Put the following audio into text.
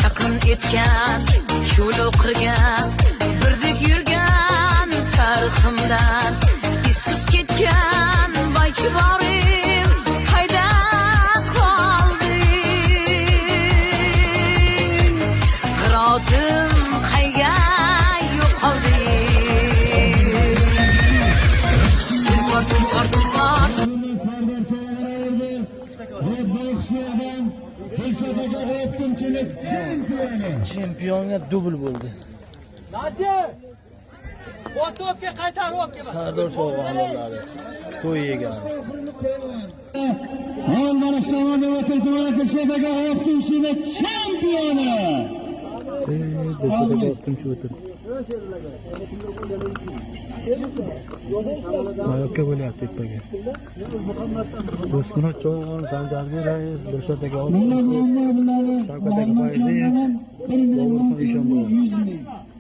yaqin etgan cho'l o'qirgan birdek yurgan tariximdan izsiz ketgan boychiborim qayda qoldi g'irotim qayga yo'qoldi Chempionga dubl bo'ldi. O'tobga qaytarib Sardor Sog'onlari to'y yegan. Afg'onistonda o'tirgan ko'chadagi o'qituvchining chempioni. Ko'chadagi o'qituvchi o'tir. Mayokka bo'lyapti ipaga. Do'stmurod Cho'g'on, Sanjarbiy rais, Dilshodagi o'qituvchi, Shavkat Akbayev, Bobur Eshonboyev.